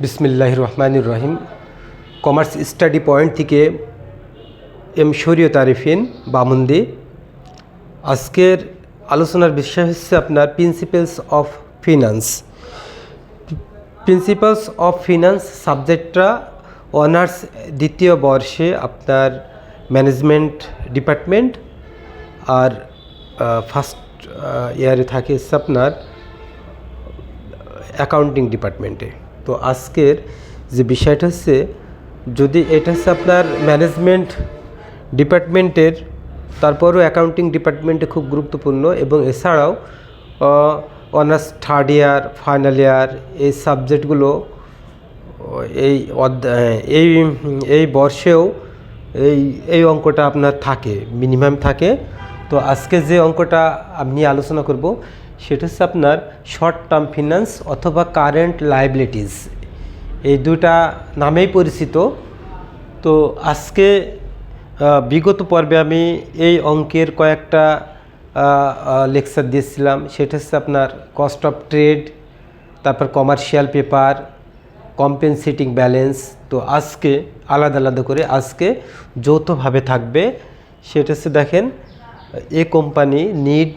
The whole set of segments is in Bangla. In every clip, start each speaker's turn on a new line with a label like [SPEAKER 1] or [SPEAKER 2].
[SPEAKER 1] বিসমিল্লাহির রহমানির রহিম। কমার্স স্টাডি পয়েন্ট থেকে এম শরীয়ত আরিফিন বামুন্দি। আজকের আলোচনার বিষয় হচ্ছে আপনার principles of finance. Principles of finance সাবজেক্টটা অনার্স দ্বিতীয় বর্ষে আপনার ম্যানেজমেন্ট ডিপার্টমেন্ট আর ফার্স্ট ইয়ারে থাকে হচ্ছে আপনার অ্যাকাউন্টিং ডিপার্টমেন্টে। তো আজকের যে বিষয়টা হচ্ছে, যদি এটা হচ্ছে আপনার ম্যানেজমেন্ট ডিপার্টমেন্টের, তারপরও অ্যাকাউন্টিং ডিপার্টমেন্টে খুব গুরুত্বপূর্ণ, এবং এছাড়াও honours third year, final year এই সাবজেক্টগুলো এই বর্ষেও এই অঙ্কটা আপনার থাকে, মিনিমাম থাকে। তো আজকে যে অঙ্কটা আমি আলোচনা করব সেটা হচ্ছে আপনার শর্ট টার্ম ফিনান্স অথবা কারেন্ট লায়াবিলিটিস, এই দুটা নামেই পরিচিত। তো আজকে বিগত পর্বে আমি এই অঙ্কের কয়েকটা লেকচার দিয়েছিলাম। সেটা হচ্ছে আপনার কস্ট অফ ট্রেড, তারপর কমার্শিয়াল পেপার, কম্পেনসেটিং ব্যালেন্স। তো আজকে আলাদা আলাদা করে আজকে যৌথভাবে থাকবে। সেটা হচ্ছে দেখেন, এ কোম্পানি নিড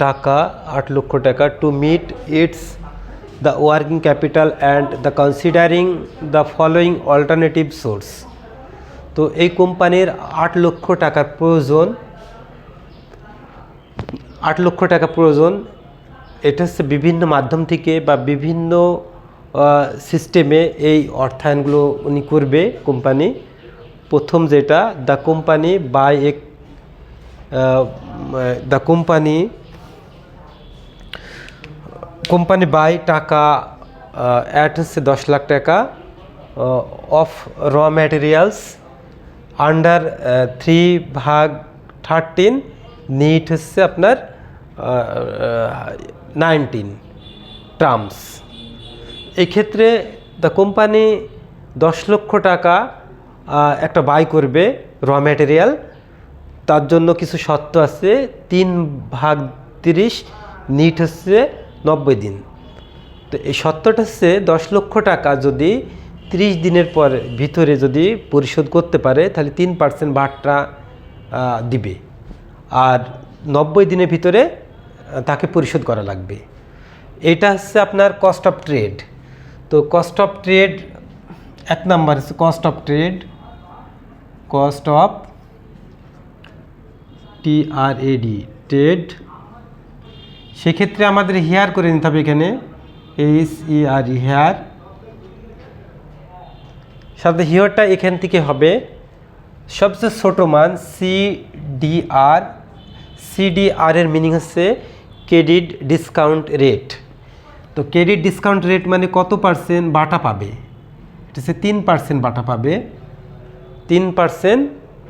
[SPEAKER 1] টাকা 8 লক্ষ টাকা to meet it's the working capital and the considering the following alternative source. তো এই কোম্পানির 8 লক্ষ টাকার প্রয়োজন, 8 লক্ষ টাকা প্রয়োজন। এটা হচ্ছে বিভিন্ন মাধ্যম থেকে বা বিভিন্ন সিস্টেমে এই অর্থায়নগুলো উনি করবে কোম্পানি। প্রথম যেটা, দ্য কোম্পানি বাই টাকা অ্যাট হচ্ছে 10 লাখ টাকা অফ র ম্যাটেরিয়ালস আন্ডার 3/13, নিট হচ্ছে আপনার 19 টার্মস। এই ক্ষেত্রে দ্য কোম্পানি 10 লক্ষ টাকা একটা বাই করবে র ম্যাটেরিয়াল। তার জন্য কিছু শর্ত আছে, 3/30, নিট হচ্ছে 90 দিন। তো এই শর্তটা হচ্ছে 10 লক্ষ টাকা যদি 30 দিনের ভিতরে যদি পরিশোধ করতে পারে তাহলে 3% ভাটটা দিবে, আর 90 দিনের ভিতরে তাকে পরিশোধ করা লাগবে। এটা হচ্ছে আপনার কস্ট অফ ট্রেড। তো কস্ট অফ ট্রেড এক নাম্বার হচ্ছে cost of trade, cost of TRAD, trade. সেক্ষেত্রে আমাদের হেয়ার করে নিতে হবে, এখানে HERE, হেয়ার। সাথে হিয়ারটা এখান থেকে হবে সবচেয়ে ছোটো মান CDR। CDR এর মিনিং হচ্ছে ক্রেডিট ডিসকাউন্ট রেট। তো ক্রেডিট ডিসকাউন্ট রেট মানে কত পার্সেন্ট বাটা পাবে? এটা হচ্ছে 3% বাটা পাবে। 3%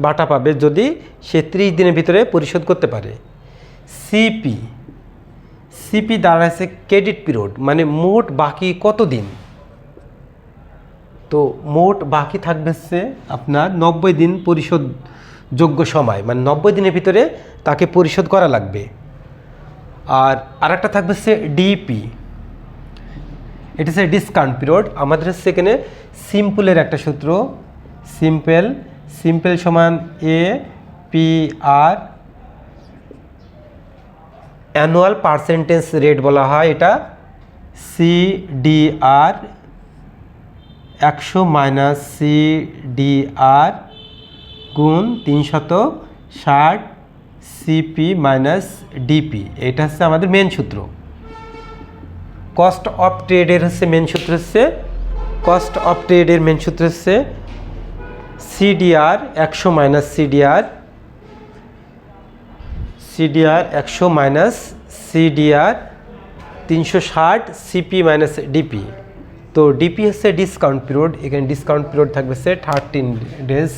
[SPEAKER 1] বাটা পাবে যদি সে 30 দিনের ভিতরে পরিশোধ করতে পারে। সিপি দাঁড়াচ্ছে ক্রেডিট পিরিয়ড, মানে মোট বাকি কত দিন। তো মোট বাকি থাকবে হচ্ছে আপনার 90 দিন পরিশোধযোগ্য সময়, মানে 90 দিনের ভিতরে তাকে পরিশোধ করা লাগবে। আর আরেকটা থাকবে হচ্ছে ডিপি, এটা হচ্ছে ডিসকাউন্ট পিরিয়ড। আমাদের হচ্ছে এখানে সিম্পলের একটা সূত্র, সিম্পল সমান APR, অ্যানুয়াল পার্সেন্টেজ রেট বলা হয় এটা। CDR 100 মাইনাস CDR গুণ 360 CP মাইনাস DP, এটা হচ্ছে আমাদের মেন সূত্র। কস্ট অফ ট্রেডের হচ্ছে মেন সূত্র হচ্ছে CDR 100 minus CDR 100 minus CDR 360 CP minus DP। তো ডিপি হচ্ছে ডিসকাউন্ট পিরিয়ড, এখানে ডিসকাউন্ট পিরিয়ড থাকবে হচ্ছে 13 ডেজ,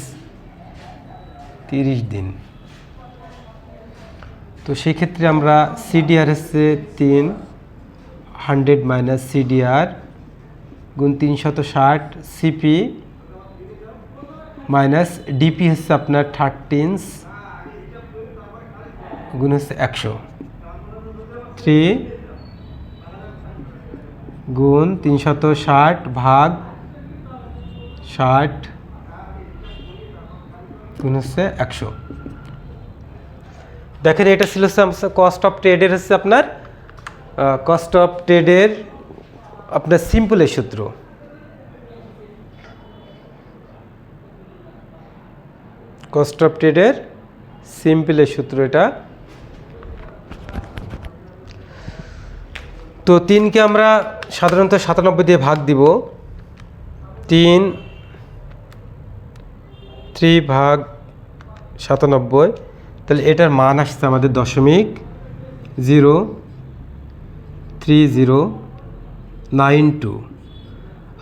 [SPEAKER 1] 30 দিন। তো সেই ক্ষেত্রে আমরা CDR হচ্ছে 300 মাইনাস CDR গুণ 360 CP মাইনাস ডিপি হচ্ছে আপনার 13 গুণ হচ্ছে 100, 3 গুণ 360 ভাগ 60 গুণ হচ্ছে 100। দেখেন এটা ছিল কস্ট অফ ট্রেডের হচ্ছে আপনার কস্ট অফ ট্রেডের আপনার সিম্পলের সূত্র। কস্ট অফ ট্রেডের সিম্পলের সূত্র এটা। তো 3কে আমরা সাধারণত 97 দিয়ে ভাগ দিব। 3 ভাগ 97, তাহলে এটার মান আসছে আমাদের 0.03092।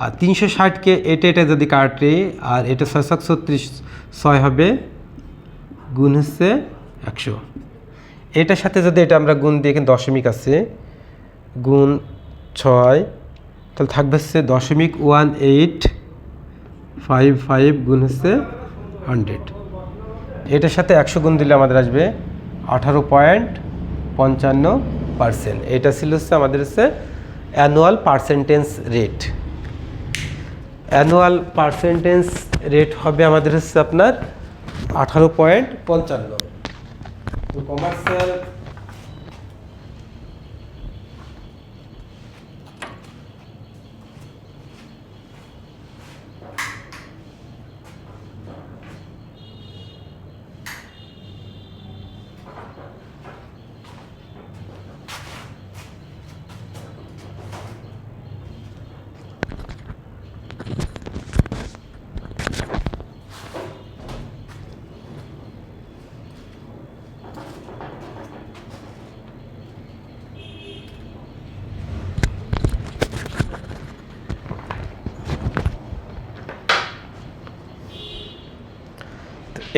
[SPEAKER 1] আর 360কে এটা যদি কাটে আর এটা 636 হবে, গুণ হচ্ছে 100। এটার সাথে যদি এটা আমরা গুণ দিয়ে, এখানে দশমিক আছে, গুণ 6, তাহলে থাকবে হচ্ছে 0.1855 গুণ হচ্ছে 100। এটার সাথে 100 গুণ দিলে আমাদের আসবে 18.55%। এটা ছিল হচ্ছে আমাদের হচ্ছে annual percentage rate. Annual percentage rate হবে আমাদের হচ্ছে আপনার 18.55। তো কমার্শিয়াল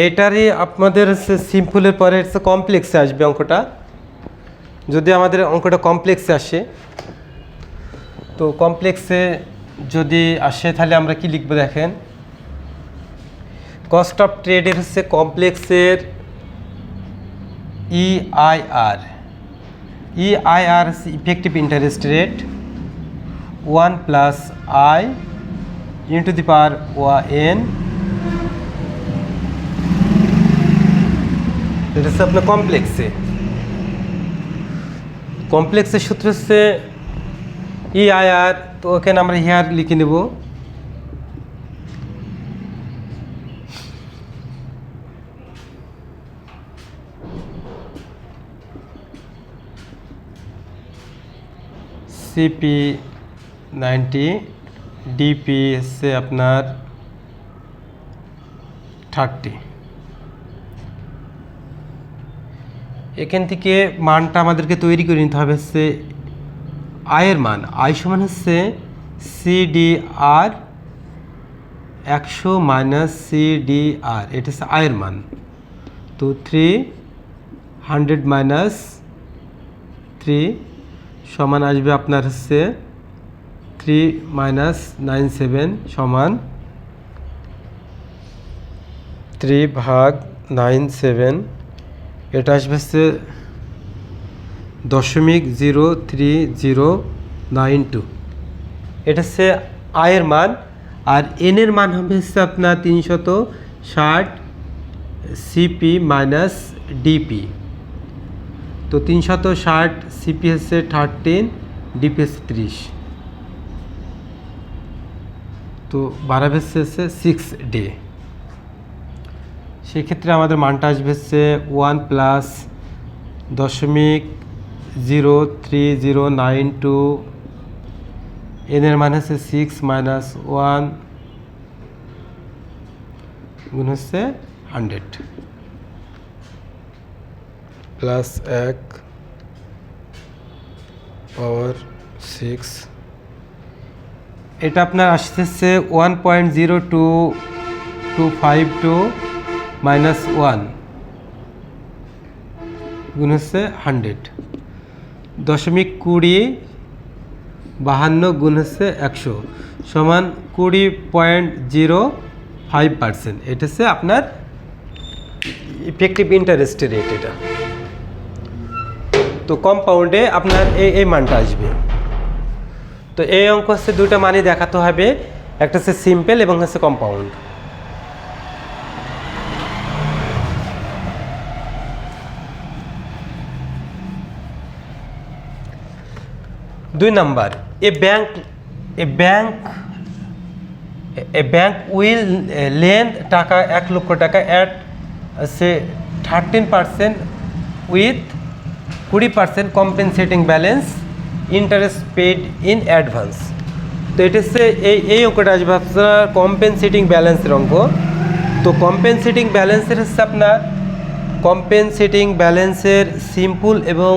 [SPEAKER 1] এটারই আপনাদের সিম্পলের পরে কমপ্লেক্সে আসবে অঙ্কটা। যদি আমাদের অঙ্কটা কমপ্লেক্সে আসে, তো কমপ্লেক্সে যদি আসে তাহলে আমরা কি লিখবো দেখেন, কস্ট অফ ট্রেডের হচ্ছে কমপ্লেক্সের EIR হচ্ছে effective interest rate 1 + I × the power n। এটা হচ্ছে আপনার কমপ্লেক্সের সূত্র হচ্ছে EIR। তো ওখানে আমরা হিয়ার লিখে নেব, CP 90, DP হচ্ছে আপনার 30। এখান থেকে মানটা আমাদেরকে তৈরি করে নিতে হবে হচ্ছে আয়ের মান। আয় সমান হচ্ছে CDR 100 - CDR, এটা হচ্ছে আয়ের মান। তো 300 - 3 সমান আসবে আপনার হচ্ছে 3 - 97 সমান 3 ভাগ 97। এটা আসবে হচ্ছে 0.03092। এটা হচ্ছে আয়ের মান। আর এনের মান হবে হচ্ছে আপনার 360 CP - DP। তো 360 CP হচ্ছে 13, DP হচ্ছে 30। তো বাড়াবে হচ্ছে 6 ডে। সেক্ষেত্রে আমাদের মানটা আসবে হচ্ছে 1 + 0.03092। এনের মান হচ্ছে 6 - 1 গুণ হচ্ছে 100 + 1 পাওয়ার 6। এটা আপনার আসতেছে 1.02252 - 1 গুণ হচ্ছে 100। 0.2052 গুণ হচ্ছে 100 সমান 20.05%। এটা হচ্ছে আপনার ইফেক্টিভ ইন্টারেস্ট রেট এটা। তো কম্পাউন্ডে আপনার এই মানটা আসবে। তো এই অঙ্ক হচ্ছে দুটো মানই দেখাতে হবে। একটা হচ্ছে সিম্পল এবং হচ্ছে কম্পাউন্ড। দুই number, a bank will lend টাকা 1 লক্ষ টাকা at say 13% with 20% compensating balance interest paid in advance. তো এটা হচ্ছে এই অঙ্কটা আসবে আপনার কম্পেনসেটিং ব্যালেন্সের অঙ্ক। তো কম্পেনসেটিং ব্যালেন্সের হচ্ছে আপনার কম্পেনসেটিং ব্যালেন্সের সিম্পল এবং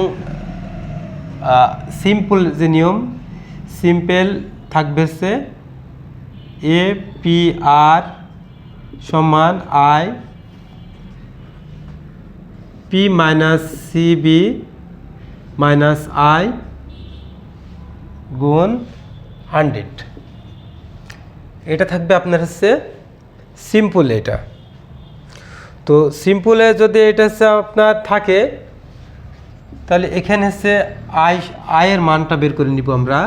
[SPEAKER 1] সিম্পল যে নিয়ম, সিম্পল থাকবে হচ্ছে APR সমান I P minus CB minus I গুণ 100। এটা থাকবে আপনার হচ্ছে সিম্পল। এটা তো সিম্পলে যদি এটা হচ্ছে আপনার থাকে, তাহলে এখানে হচ্ছে আয়ের মানটা বের করে নিব আমরা।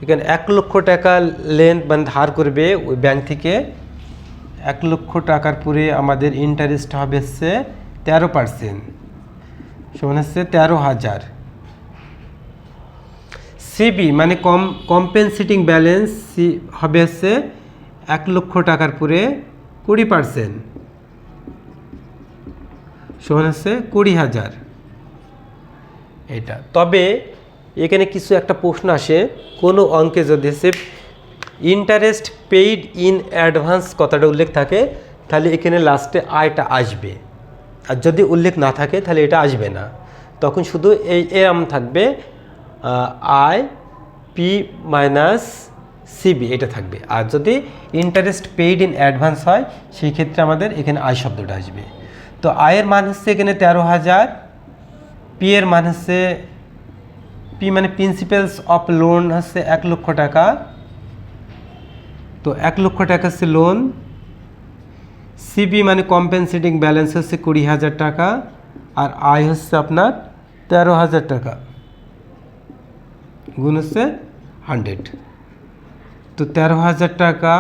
[SPEAKER 1] এখানে 1 লক্ষ টাকা লেন মানে ধার করবে ওই ব্যাংক থেকে। 1 লক্ষ টাকার পরে আমাদের ইন্টারেস্ট হবে হচ্ছে 13%, সমান হচ্ছে 13,000। সিবি মানে কম্পেনসেটিং ব্যালেন্স হবে হচ্ছে 1 লক্ষ টাকার পরে 20%, সমান হচ্ছে 20,000 এটা। তবে এখানে কিছু একটা প্রশ্ন আসে, কোনো অঙ্কে যদি সে ইন্টারেস্ট পেইড ইন অ্যাডভান্স কথাটা উল্লেখ থাকে, তাহলে এখানে লাস্টে আয়টা আসবে, আর যদি উল্লেখ না থাকে তাহলে এটা আসবে না। তখন শুধু এই এম থাকবে, আই পি মাইনাস সিবি এটা থাকবে। আর যদি ইন্টারেস্ট পেইড ইন অ্যাডভান্স হয় সেই ক্ষেত্রে আমাদের এখানে আয় শব্দটা আসবে। তো আয়ের মান হচ্ছে এখানে 13,000, পি এর মান হচ্ছে পি মানে প্রিন্সিপালস অফ লোন হচ্ছে 1 লক্ষ টাকা। তো 1 লক্ষ টাকা হচ্ছে লোন। সিবি মানে কম্পেনসেটিং ব্যালেন্স হচ্ছে 20,000 টাকা, আর আয় হচ্ছে আপনার 13,000 টাকা গুণ হচ্ছে 100। তো 13,000 টাকা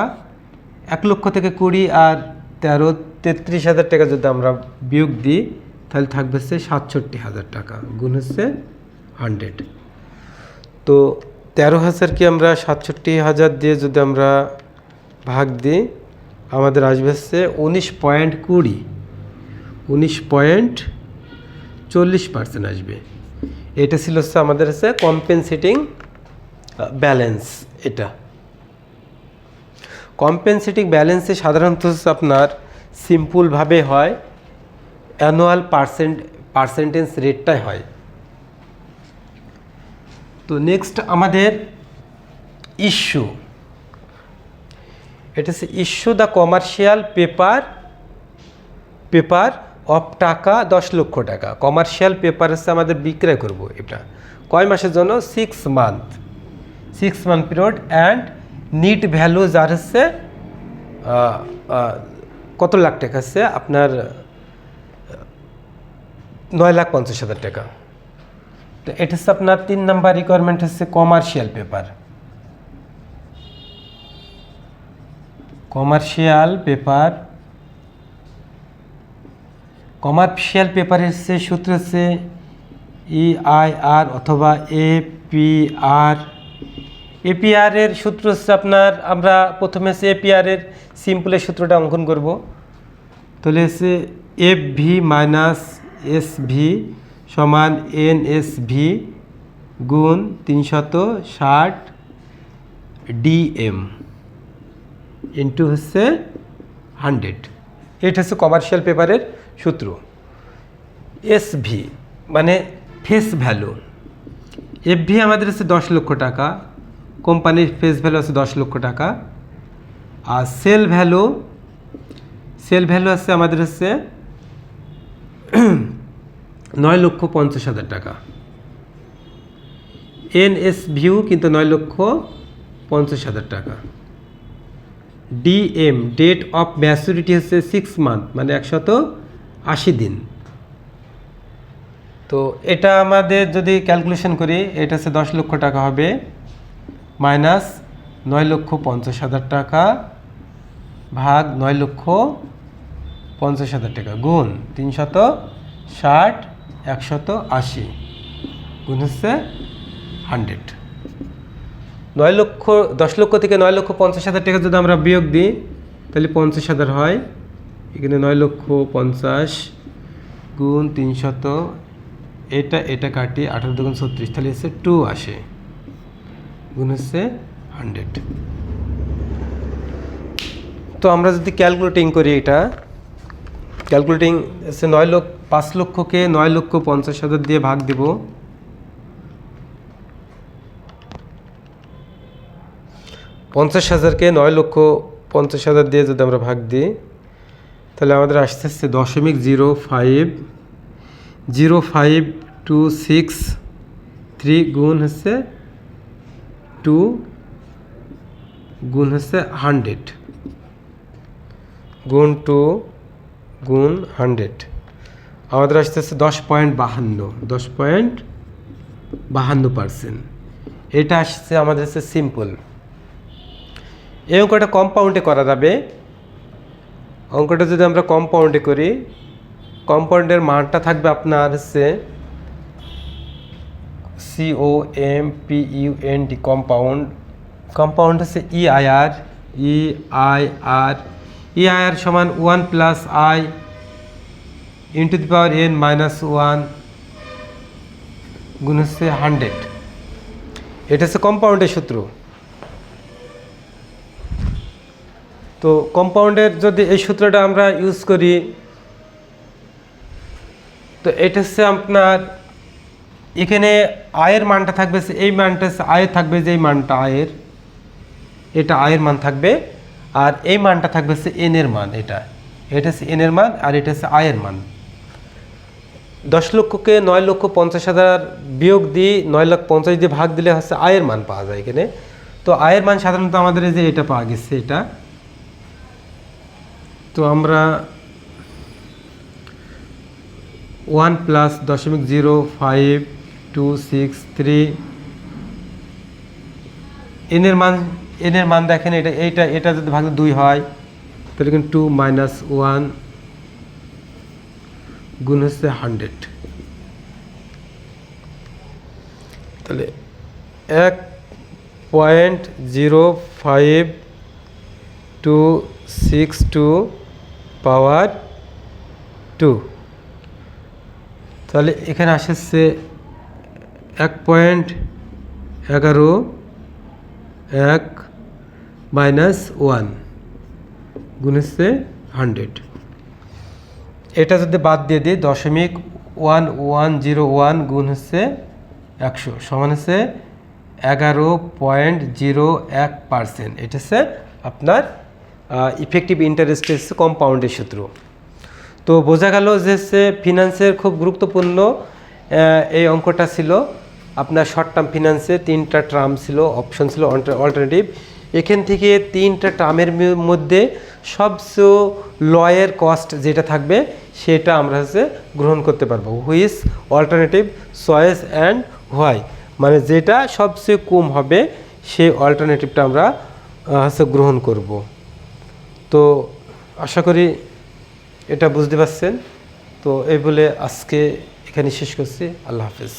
[SPEAKER 1] 1 লক্ষ থেকে 20 আর 13 33,000 টাকা যদি আমরা বিয়োগ দিই তাহলে থাকবে হচ্ছে 67,000 টাকা গুণ হচ্ছে 100। তো 13,000কে আমরা 67,000 দিয়ে যদি আমরা ভাগ দিই আমাদের আসবে হচ্ছে 19.20, 19.40% আসবে। এটা ছিল হচ্ছে আমাদের হচ্ছে কম্পেনসেটিং ব্যালেন্স। এটা কম্পেনসেটিং ব্যালেন্সে সাধারণত হচ্ছে আপনার সিম্পলভাবে হয়, অ্যানুয়াল পার্সেন্টেজ রেটটাই হয়। তো নেক্সট আমাদের ইস্যু, এটা হচ্ছে issue the commercial paper of টাকা 10 লক্ষ টাকা। কমার্শিয়াল পেপার হচ্ছে আমাদের বিক্রয় করব। এটা কয় মাসের জন্য? 6 month period. And net value যার হচ্ছে কত লাখ টাকা হচ্ছে আপনার 9,50,000 টাকা। তো এটা হচ্ছে আপনার 3 নাম্বার রিকোয়ারমেন্ট হচ্ছে কমার্শিয়াল পেপার। কমার্শিয়াল পেপারের হচ্ছে সূত্র হচ্ছে EIR অথবা APR। এর সূত্র হচ্ছে আপনার, আমরা প্রথমে হচ্ছে APR এর সিম্পলের সূত্রটা অঙ্কন করব। তাহলে হচ্ছে FV মাইনাস SV সমান NSV গুণ 360 DM ইন্টু হচ্ছে 100। এটা হচ্ছে কমার্শিয়াল পেপারের সূত্র। SV মানে ফেস ভ্যালু। FV আমাদের হচ্ছে 10 লক্ষ টাকা, কোম্পানির ফেস ভ্যালু আছে 10 লক্ষ টাকা। আর সেল ভ্যালু আছে আমাদের হচ্ছে 9,50,000 টাকা। NSVও কিন্তু 9,50,000 টাকা। DM ডেট অফ ম্যাচুরিটি হচ্ছে 6 মান্থ মানে 180 দিন। তো এটা আমাদের যদি ক্যালকুলেশন করি, এটা হচ্ছে 10 লক্ষ টাকা হবে মাইনাস 9,50,000 টাকা ভাগ 9,50,000 টাকা গুণ 360 180 গুণ হচ্ছে 100। 10 লক্ষ থেকে 9,50,000 টাকা যদি আমরা বিয়োগ দিই তাহলে 50,000 হয়। এখানে 9,50,000 গুণ 300, এটা কাটি 18 দুগুণ 36, তাহলে হচ্ছে 2 আসে গুণ হচ্ছে 100। তো আমরা যদি ক্যালকুলেটিং করি, এটা ক্যালকুলেটিং হচ্ছে 5 লক্ষকে 9,50,000 দিয়ে ভাগ দিব। 50,000কে 9,50,000 দিয়ে যদি আমরা ভাগ দিই তাহলে আমাদের আসতে আসছে 0.050526 গুণ হচ্ছে 2 গুণ হচ্ছে 100 গুণ 2 গুণ 100 আমাদের আসতে আসছে 10.52%। এটা আসছে আমাদের হচ্ছে সিম্পল। এই অঙ্কটা কম্পাউন্ডে করা যাবে। অঙ্কটা যদি আমরা কম্পাউন্ডে করি, কম্পাউন্ডের মানটা থাকবে আপনার হচ্ছে COMPUND কম্পাউন্ড। কম্পাউন্ড হচ্ছে EIR সমান 1 plus I into the power n minus 1 গুণ হচ্ছে 100। এটা হচ্ছে কম্পাউন্ডের সূত্র। তো কম্পাউন্ডের যদি এই সূত্রটা আমরা ইউজ করি, তো এটা হচ্ছে আপনার এখানে আয়ের মানটা থাকবে, এই মানটা হচ্ছে আয়ের থাকবে, যে এই মানটা আয়ের, এটা আয়ের মান থাকবে, আর এই মানটা থাকবে হচ্ছে এন এর মান। এটা হচ্ছে এন এর মান, আর এটা হচ্ছে আয়ের মান। 10 লক্ষকে 9,50,000 বিয়োগ দিয়ে 9,50,000 দিয়ে ভাগ দিলে হচ্ছে আয়ের মান পাওয়া যায় এখানে। তো আয়ের মান সাধারণত আমাদের এই যে এটা পাওয়া গেছে, এটা। তো আমরা 1 প্লাস 0.0526 এনের মান দেখেন, এটা যদি ভাগে 2 হয় তাহলে কিন্তু 2 মাইনাস 1 গুণ হচ্ছে 100। তাহলে 1.05262 পাওয়ার 2। তাহলে এখানে আসছে 1.111 মাইনাস 1 গুণ হচ্ছে 100। এটা যদি বাদ দিয়ে দিই 0.1101 গুণ হচ্ছে 100 সমান হচ্ছে 11.01%। এটা হচ্ছে আপনার ইফেক্টিভ ইন্টারেস্ট হচ্ছে কম্পাউন্ডের সূত্র। তো বোঝা গেল যে ফিনান্সের খুব গুরুত্বপূর্ণ এই অঙ্কটা ছিল। আপনার শর্ট টার্ম ফিনান্সে 3টা টার্ম ছিল, অপশন ছিল, অল্টারনেটিভ। এখান থেকে 3টা টার্মের মধ্যে সবচেয়ে লয়ের কস্ট যেটা থাকবে সেটা আমরা হচ্ছে গ্রহণ করতে পারবো। Which alternative choice and why, মানে যেটা সবচেয়ে কম হবে সেই অল্টারনেটিভটা আমরা হচ্ছে গ্রহণ করব। তো আশা করি এটা বুঝতে পারছেন। তো এই বলে আজকে এখানে শেষ করছি। আল্লাহ হাফেজ।